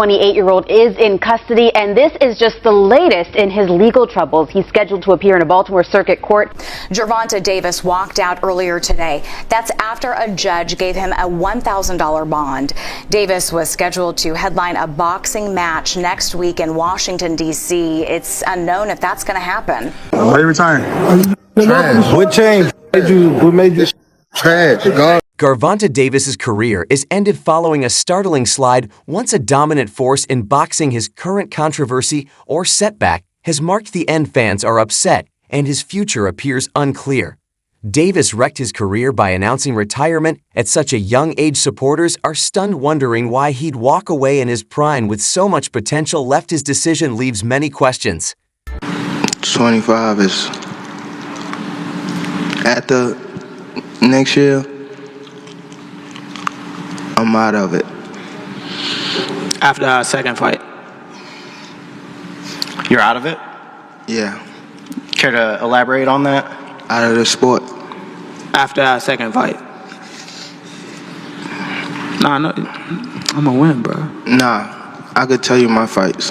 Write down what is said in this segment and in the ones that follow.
28-year-old is in custody, and this is just the latest in his legal troubles. He's scheduled to appear in a Baltimore Circuit Court. Gervonta Davis walked out earlier today. That's after a judge gave him a $1,000 bond. Davis was scheduled to headline a boxing match next week in Washington, D.C. It's unknown if that's going to happen. Why you retiring? Trash. What changed? What made you trash? God. Gervonta Davis's career is ended following a startling slide. Once a dominant force in boxing, his current controversy or setback has marked the end. Fans are upset, and his future appears unclear. Davis wrecked his career by announcing retirement at such a young age. Supporters are stunned, wondering why he'd walk away in his prime with so much potential left. His decision leaves many questions. 25 is at the next year. I'm out of it. After our second fight. You're out of it? Yeah. Care to elaborate on that? Out of the sport. After our second fight. Nah, no, I'm gonna win, bro. Nah, I could tell you my fights.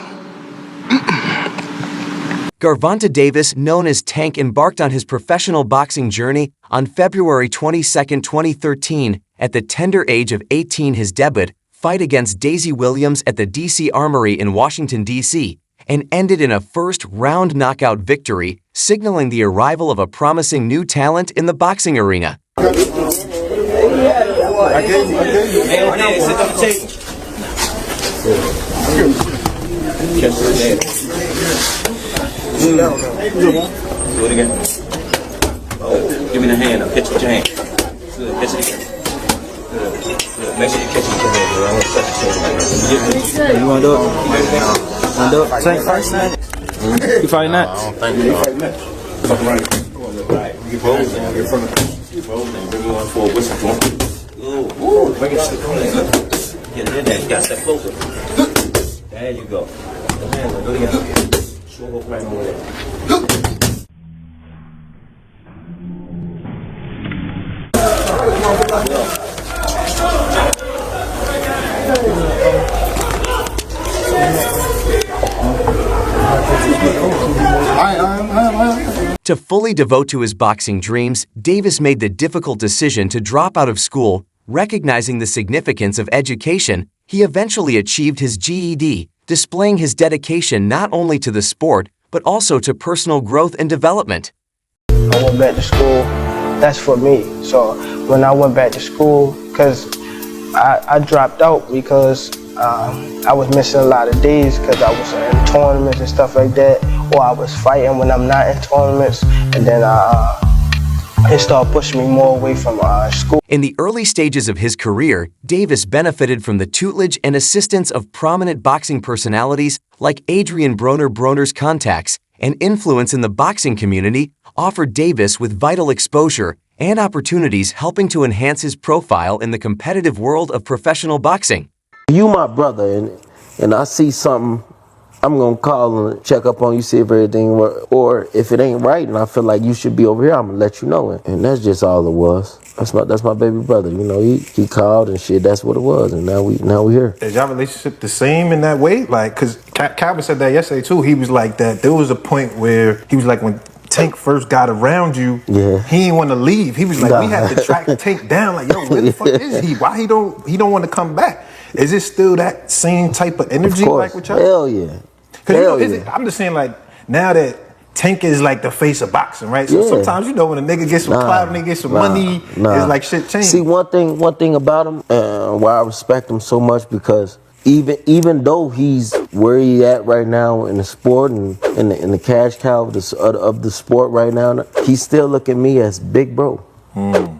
Gervonta Davis, known as Tank, embarked on his professional boxing journey on February 22, 2013. At the tender age of 18, his debut fight against Daisy Williams at the D.C. Armory in Washington, D.C., and ended in a first-round knockout victory, signaling the arrival of a promising new talent in the boxing arena. Give me the hand. I'll catch your hand. Catch it again. Make sure you catch it with your hand, bro. I want to touch your hand. You wanna do it? You wanna do it? Same fight? You fighting that? I don't think you fighting that. Right. You both now. You're from the both now. Bring me one for a whistle. Ooh. Bring it to the corner. Get in there. You got to step closer. There you go. Go ahead. Go together. Show hook right over there. To fully devote to his boxing dreams, Davis made the difficult decision to drop out of school. Recognizing the significance of education, he eventually achieved his GED, displaying his dedication not only to the sport, but also to personal growth and development. I went back to school. That's for me. So when I went back to school, because I dropped out because I was missing a lot of days because I was in tournaments and stuff like that, or I was fighting when I'm not in tournaments, and then it started pushing me more away from school. In the early stages of his career, Davis benefited from the tutelage and assistance of prominent boxing personalities like Adrian Broner. Broner's contacts and influence in the boxing community offered Davis with vital exposure and opportunities, helping to enhance his profile in the competitive world of professional boxing. You my brother, and I see something, I'm gonna call and check up on you, see if everything works. Or if it ain't right and I feel like you should be over here, I'm gonna let you know. And that's just all it was. That's my baby brother. You know, he called and shit. That's what it was. And now we here. Is y'all relationship the same in that way? Like, cause Calvin said that yesterday too. He was like that. There was a point where he was like, when Tank first got around you, yeah, he didn't want to leave. He was like, we had to track Tank down. Like, yo, where the fuck is he? Why he don't want to come back? Is it still that same type of energy? Of course. Like with y'all? Hell yeah. Cause I'm just saying, like, now that Tank is like the face of boxing, right? So sometimes, you know, when a nigga gets some clout and they get some money, it's like shit changed. See, one thing about him, why I respect him so much, because even though he's where he at right now in the sport and in the cash cow of the sport right now, he still look at me as big bro.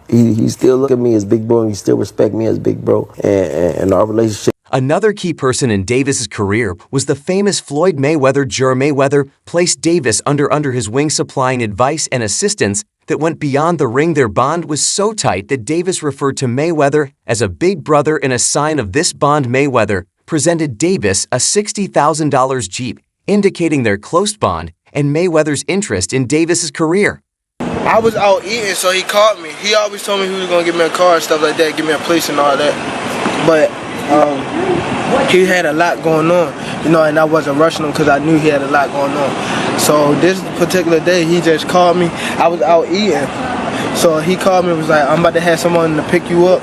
He still look at me as big bro, and he still respect me as big bro, and our relationship. Another key person in Davis's career was the famous Floyd Mayweather. Mayweather placed Davis under his wing, supplying advice and assistance that went beyond the ring. Their bond was so tight that Davis referred to Mayweather as a big brother. In a sign of this bond, Mayweather presented Davis a $60,000 Jeep, indicating their close bond and Mayweather's interest in Davis's career. I was out eating, so he called me. He always told me he was gonna give me a car and stuff like that, give me a place and all that. But he had a lot going on, you know, and I wasn't rushing him because I knew he had a lot going on. So this particular day, he just called me. I was out eating, so he called me and was like, I'm about to have someone to pick you up.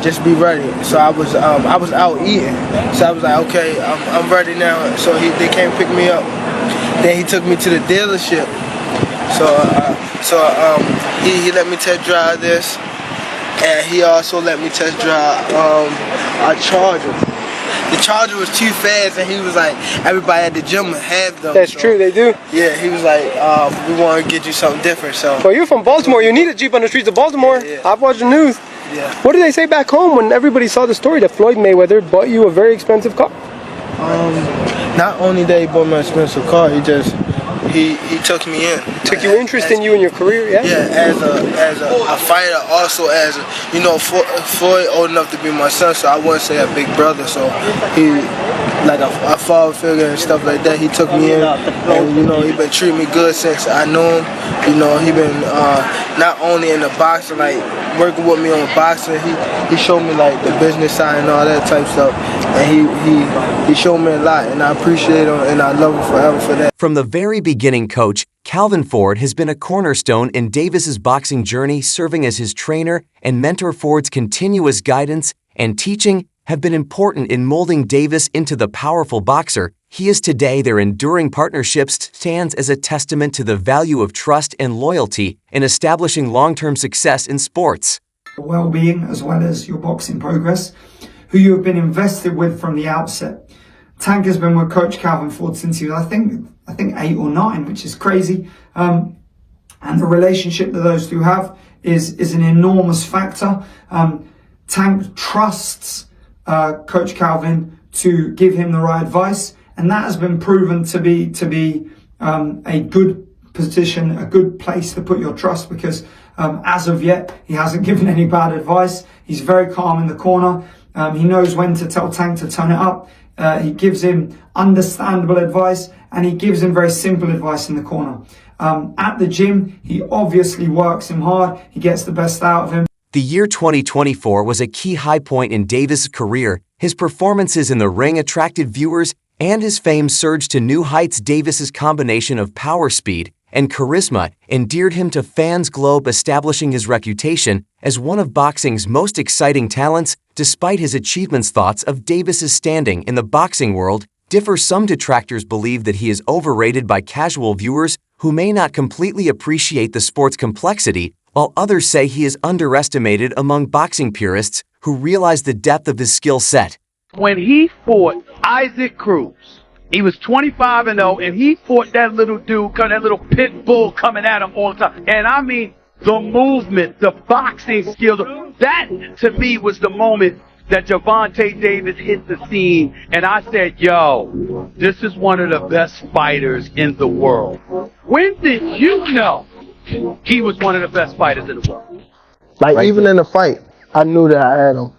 Just be ready. So I was out eating. So I was like, okay, I'm ready now. So they came pick me up. Then he took me to the dealership. So he let me test drive this, and he also let me test drive a Charger. The Charger was too fast, and he was like, everybody at the gym have them. That's true, they do. Yeah, he was like, we want to get you something different. So. Well, you're from Baltimore. You need a Jeep on the streets of Baltimore. Yeah. I've watched the news. Yeah. What did they say back home when everybody saw the story that Floyd Mayweather bought you a very expensive car? Not only that he bought me an expensive car, he took me in. Took you interest in you and your career, yeah? Yeah, as a fighter, also as a, you know, Floyd old enough to be my son, so I wouldn't say a big brother, so he, like a father figure and stuff like that, he took me in, and, you know, he been treating me good since I knew him. You know, he been not only in the boxing, like working with me on boxing, he showed me like the business side and all that type stuff, and he showed me a lot, and I appreciate him, and I love him forever for that. From the very beginning, Coach Calvin Ford has been a cornerstone in Davis's boxing journey, serving as his trainer, and Mentor Ford's continuous guidance and teaching have been important in molding Davis into the powerful boxer he is today. Their enduring partnership stands as a testament to the value of trust and loyalty in establishing long-term success in sports. Well-being as well as your boxing progress, who you have been invested with from the outset. Tank has been with Coach Calvin Ford since he was, I think 8 or 9, which is crazy. And the relationship that those two have is an enormous factor. Tank trusts Coach Calvin to give him the right advice, and that has been proven to be a good position, a good place to put your trust, because as of yet he hasn't given any bad advice. He's very calm in the corner. He knows when to tell Tank to turn it up. He gives him understandable advice, and he gives him very simple advice in the corner. At the gym, he obviously works him hard. He gets the best out of him. The year 2024 was a key high point in Davis' career. His performances in the ring attracted viewers, and his fame surged to new heights. Davis's combination of power, speed, and charisma endeared him to fans globe, establishing his reputation as one of boxing's most exciting talents. Despite his achievements, thoughts of Davis's standing in the boxing world differ. Some detractors believe that he is overrated by casual viewers who may not completely appreciate the sport's complexity, while others say he is underestimated among boxing purists who realize the depth of his skill set. When he fought Isaac Cruz, he was 25-0, and he fought that little dude, that little pit bull coming at him all the time. And I mean, the movement, the boxing skills, that to me was the moment that Gervonta Davis hit the scene, and I said, yo, this is one of the best fighters in the world. When did you know he was one of the best fighters in the world? Like, even in the fight, I knew that I had him.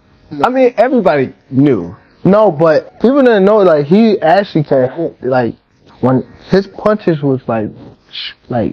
I mean, everybody knew. No, but people didn't know, like, he actually can hit. Like, when his punches was like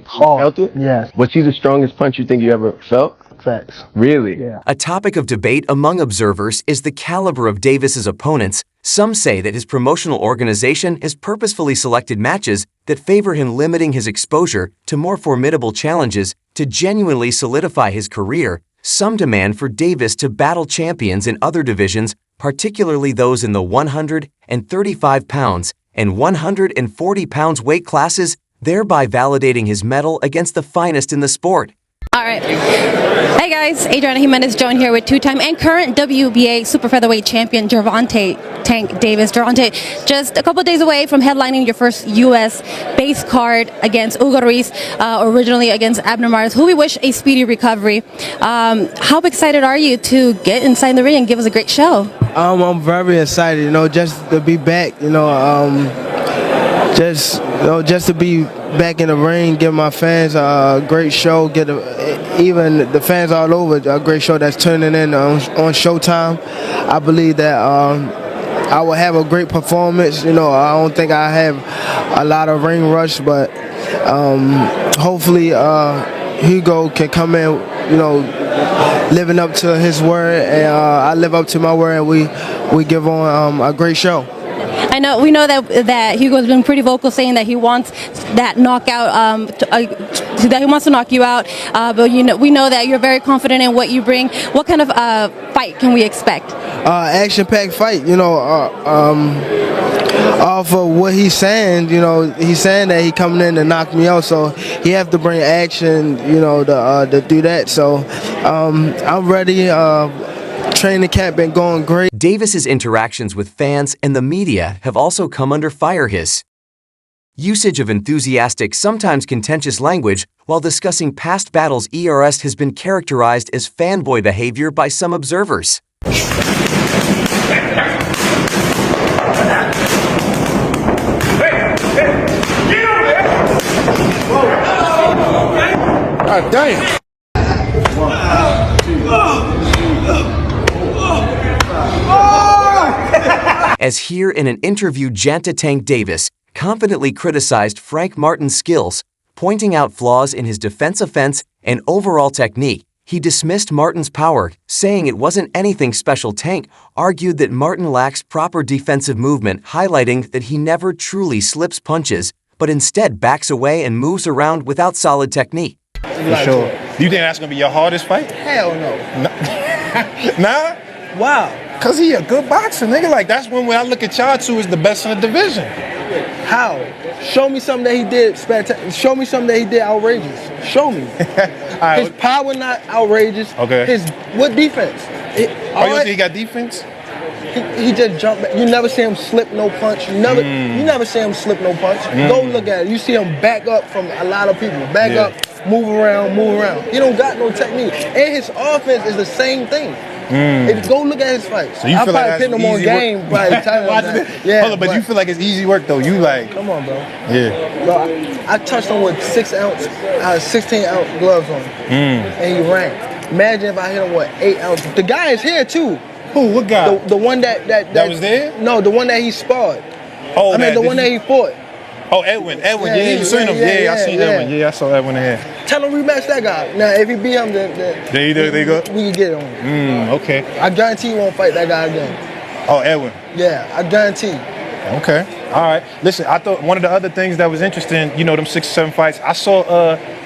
hard. Felt it? Yes. Was he the strongest punch you think you ever felt? Facts. Really? Yeah. A topic of debate among observers is the caliber of Davis's opponents. Some say that his promotional organization has purposefully selected matches that favor him, limiting his exposure to more formidable challenges to genuinely solidify his career. Some demand for Davis to battle champions in other divisions, particularly those in the 135 pounds and 140 pounds weight classes, thereby validating his mettle against the finest in the sport. All right. Hey guys, Adriana Jimenez joined here with two-time and current WBA super featherweight champion Gervonta Tank Davis. Gervonta, just a couple of days away from headlining your first U.S. base card against Hugo Ruiz, originally against Abner Mares, who we wish a speedy recovery. How excited are you to get inside the ring and give us a great show? I'm very excited, just to be back, just to be back in the ring, give my fans a great show, even the fans all over a great show that's turning in on Showtime. I believe that I will have a great performance. I don't think I have a lot of ring rush, but hopefully Hugo can come in you know, living up to his word, and I live up to my word, and we give on a great show. We know that Hugo's been pretty vocal saying that he wants that knockout, that he wants to knock you out. But we know that you're very confident in what you bring. What kind of fight can we expect? Action-packed fight. Off of what he's saying, he's saying that he coming in to knock me out, so he have to bring action, to do that. So I'm ready. Training camp been going great. Davis's interactions with fans and the media have also come under fire. His usage of enthusiastic, sometimes contentious language while discussing past battles ERS has been characterized as fanboy behavior by some observers. God damn. As here in an interview, Gervonta "Tank" Davis confidently criticized Frank Martin's skills, pointing out flaws in his defense offense and overall technique. He dismissed Martin's power, saying it wasn't anything special. Tank argued that Martin lacks proper defensive movement, highlighting that he never truly slips punches, but instead backs away and moves around without solid technique. For sure. Do you think that's going to be your hardest fight? Hell no. Nah? Wow. Because he a good boxer, nigga. Like, that's when I look at y'all two as the best in the division. How? Show me something that he did spectacular. Show me something that he did outrageous. Show me. Right. His power not outrageous. Okay. What defense? You think he got defense? He just jumped back. You never see him slip no punch. You never see him slip no punch. Go look at it. You see him back up from a lot of people. Back up, move around. He don't got no technique. And his offense is the same thing. If go look at his fights. So you feel like that's him on easy game, work? Yeah, hold on, but you feel like it's easy work though. You like, come on, bro. Yeah. Bro, I touched him with 16-ounce gloves on, and he ran. Imagine if I hit him with 8 ounces. The guy is here too. Who? What guy? The one that was there? No, the one that he sparred. Oh, I mean the one that he fought. Oh, Edwin. Yeah, you seen him? Yeah, I seen Edwin. Yeah, I saw Edwin in here. Tell him rematch that guy. Now, if he beat him, then there you go. We can get it on him. Okay. I guarantee he won't fight that guy again. Oh, Edwin. Yeah, I guarantee. Okay. All right. Listen, I thought one of the other things that was interesting, them 6 or 7 fights, I saw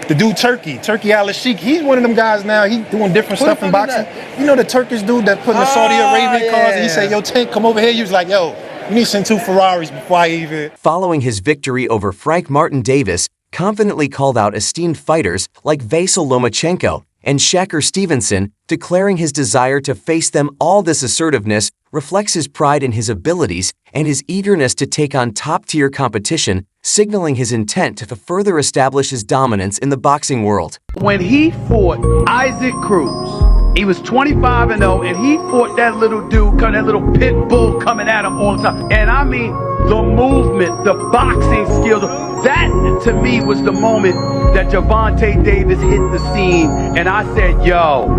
the dude Turkey Al-Sheikh. He's one of them guys now. He's doing different stuff in boxing. You know the Turkish dude that put in the Saudi Arabian cars, and he said, "Yo, Tank, come over here." He was like, "Yo, you need to send 2 Ferraris before I even." Following his victory over Frank Martin, Davis confidently called out esteemed fighters like Vasyl Lomachenko and Shakur Stevenson, declaring his desire to face them. All this assertiveness reflects his pride in his abilities and his eagerness to take on top-tier competition, signaling his intent to further establish his dominance in the boxing world. When he fought Isaac Cruz, he was 25-0, and he fought that little dude, that little pit bull coming at him all the time. And I mean, the movement, the boxing skills, that to me was the moment that Gervonta Davis hit the scene, and I said, yo,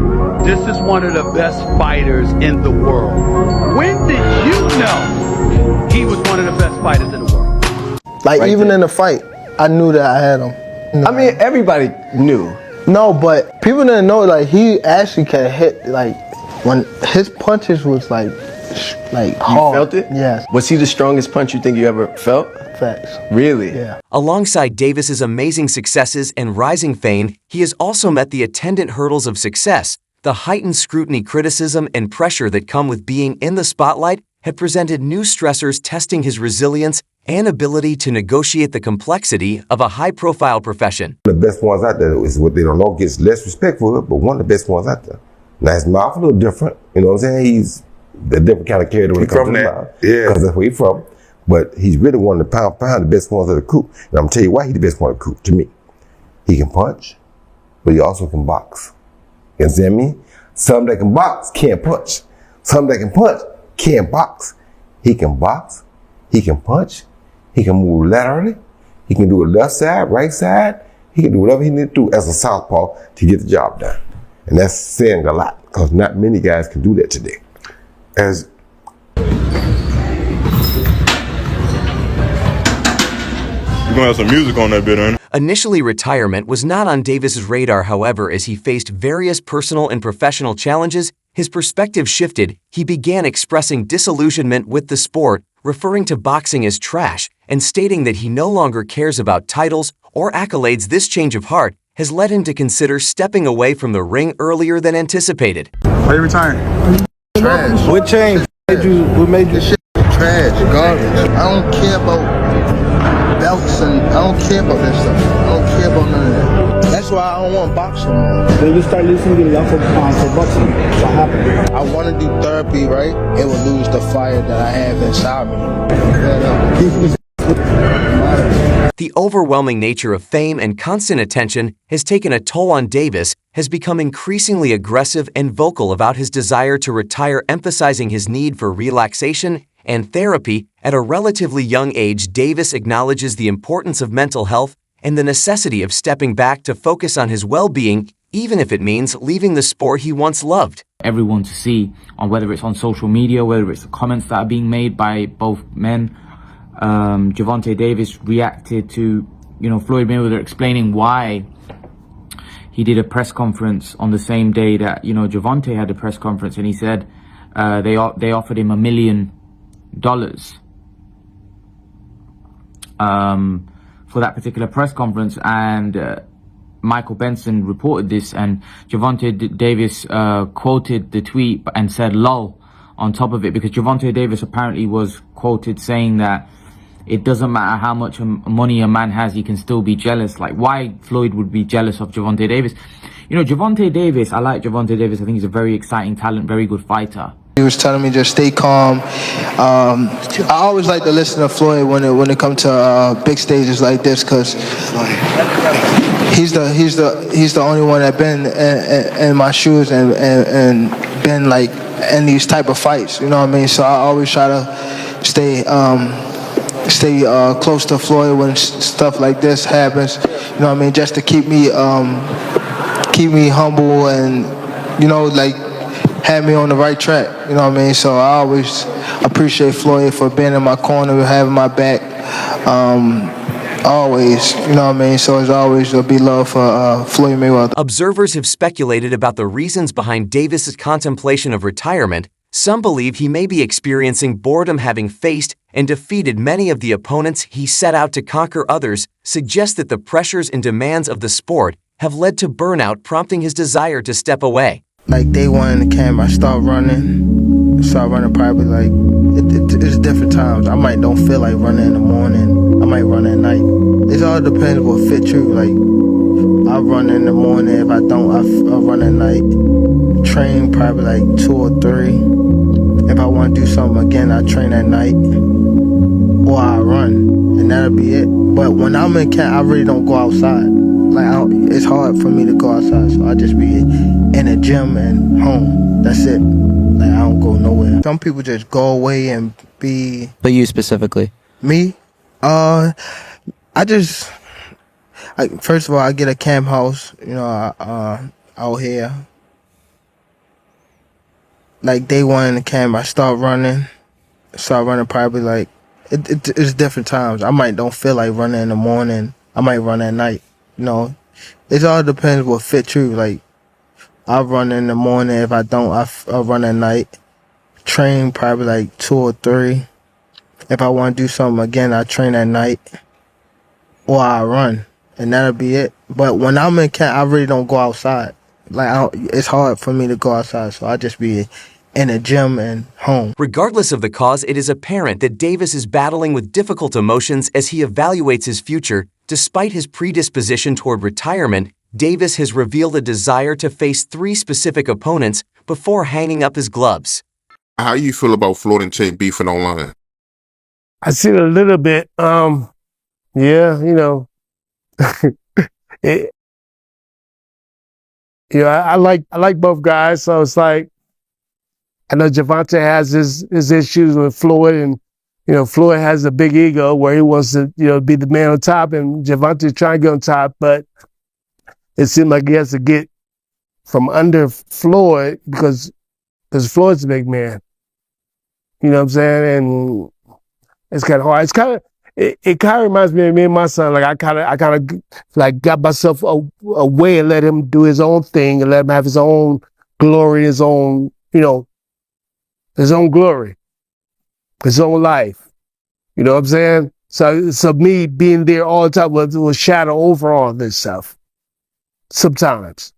this is one of the best fighters in the world. When did you know he was one of the best fighters in the world? Like, right even there. In the fight, I knew that I had him. I mean, everybody knew. No, but people didn't know, like, he actually can hit, like, when his punches was, like hard. You felt it? Yes. Was he the strongest punch you think you ever felt? Facts. Really? Yeah. Alongside Davis's amazing successes and rising fame, he has also met the attendant hurdles of success. The heightened scrutiny, criticism, and pressure that come with being in the spotlight have presented new stressors, testing his resilience and ability to negotiate the complexity of a high-profile profession. The best ones out there is what they don't know, gets less respect for it, but one of the best ones out there. Now his mouth a little different, you know what I'm saying? He's a different kind of character when it comes to the mouth. Yeah. Because that's where he's from. But he's really one of the pound the best ones of the crew. And I'm gonna tell you why he's the best one of the crew, to me. He can punch, but he also can box. You understand me? Some that can box can't punch. Some that can punch can't box. He can box, he can punch, he can move laterally, he can do it left side, right side, he can do whatever he needs to do as a southpaw to get the job done. And that's saying a lot, because not many guys can do that today. As You're gonna have some music on that bit, ain't it? Initially, retirement was not on Davis's radar, however, as he faced various personal and professional challenges. His perspective shifted. He began expressing disillusionment with the sport, referring to boxing as trash, and stating that he no longer cares about titles or accolades. This change of heart has led him to consider stepping away from the ring earlier than anticipated. Are you retiring? Trash. What changed? What made you? Trash, garbage. I don't care about belts and I don't care about that stuff. I don't care about none of that. That's why I don't want boxing no more. When you start listening to love for boxing, what happened? I want to do therapy, right? It will lose the fire that I have inside me. The overwhelming nature of fame and constant attention has taken a toll on Davis, has become increasingly aggressive and vocal about his desire to retire, emphasizing his need for relaxation and therapy. At a relatively young age, Davis acknowledges the importance of mental health and the necessity of stepping back to focus on his well-being, even if it means leaving the sport he once loved. Everyone to see, on whether it's on social media, whether it's the comments that are being made by both men. Gervonta Davis reacted to, Floyd Mayweather explaining why he did a press conference on the same day that, Gervonta had a press conference, and he said they offered him $1 million for that particular press conference, and Michael Benson reported this, and Gervonta Davis quoted the tweet and said "lol" on top of it, because Gervonta Davis apparently was quoted saying that it doesn't matter how much money a man has, he can still be jealous. Like, why Floyd would be jealous of Gervonta Davis? Gervonta Davis, I like Gervonta Davis. I think he's a very exciting talent, very good fighter. He was telling me just stay calm. I always like to listen to Floyd when it comes to big stages like this, because he's the only one that been in my shoes and been like in these type of fights. You know what I mean? So I always try to stay close to Floyd when stuff like this happens. You know what I mean? Just to keep me humble and have me on the right track. You know what I mean? So I always appreciate Floyd for being in my corner, having my back. Always, you know what I mean? So it's always a be love for Floyd Mayweather. Observers have speculated about the reasons behind Davis's contemplation of retirement. Some believe he may be experiencing boredom, having faced and defeated many of the opponents he set out to conquer. Others suggest that the pressures and demands of the sport have led to burnout, prompting his desire to step away. Like day one in the camp, I start running probably like, it's different times. I might don't feel like running in the morning. I might run at night. It all depends what fits you. Like, I run in the morning. If I don't, I run at night. Train probably like 2 or 3. If I want to do something again, I train at night. Or I run, and that'll be it. But when I'm in camp, I really don't go outside. Like, it's hard for me to go outside, so I just be in the gym and home. That's it. Like, I don't go nowhere. Some people just go away and be... But you specifically? Me? First of all, I get a camp house, out here. Like, day one in the camp, I start running probably like... It's different times. I might don't feel like running in the morning. I might run at night. It all depends what fits you. Like, I run in the morning. If I don't, I run at night. Train probably like 2 or 3. If I want to do something again, I train at night. Or I run, and that'll be it. But when I'm in camp, I really don't go outside. Like, it's hard for me to go outside, so I just be in the gym and home. Regardless of the cause, it is apparent that Davis is battling with difficult emotions as he evaluates his future. Despite his predisposition toward retirement, Davis has revealed a desire to face 3 specific opponents before hanging up his gloves. How you feel about Floyd and Tank beefing online? I see it a little bit. Yeah, I like both guys, so it's like, I know Gervonta has his issues with Floyd, and Floyd has a big ego where he wants to be the man on top, and Gervonta's trying to get on top, but it seems like he has to get from under Floyd because Floyd's a big man. You know what I'm saying? And it's kind of hard. it kind of reminds me of me and my son. Like I kind of like got myself away and let him do his own thing and let him have his own glory, his own, his own glory, his own life. You know what I'm saying? So me being there all the time will shadow over all this stuff. Sometimes,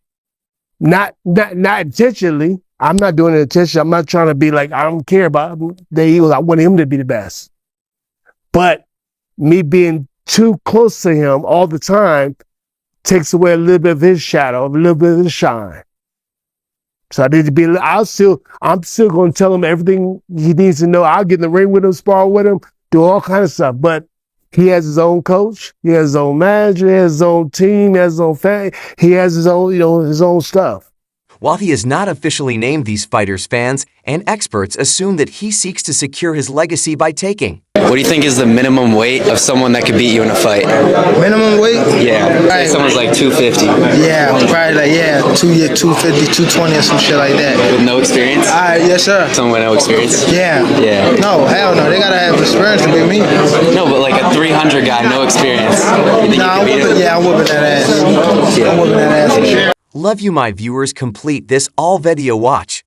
not intentionally. I'm not doing it intentionally. I'm not trying to be like I don't care about the Eagles. I want him to be the best, but me being too close to him all the time takes away a little bit of his shadow, a little bit of his shine. So I need to be, I'm still going to tell him everything he needs to know. I'll get in the ring with him, spar with him, do all kind of stuff. But he has his own coach. He has his own manager. He has his own team. He has his own family. He has his own, his own stuff. While he has not officially named these fighters, fans and experts assume that he seeks to secure his legacy by taking. What do you think is the minimum weight of someone that could beat you in a fight? Minimum weight? Yeah. Say someone's like 250. Yeah, probably like, 250, 220 or some shit like that. With no experience? Yes, sir. Someone with no experience? Yeah. Yeah. No, hell no. They gotta have experience to beat me. No, but like a 300 guy, no experience. You think I'm whooping that ass. I'm whooping that ass. Love You My Viewers complete this all video watch.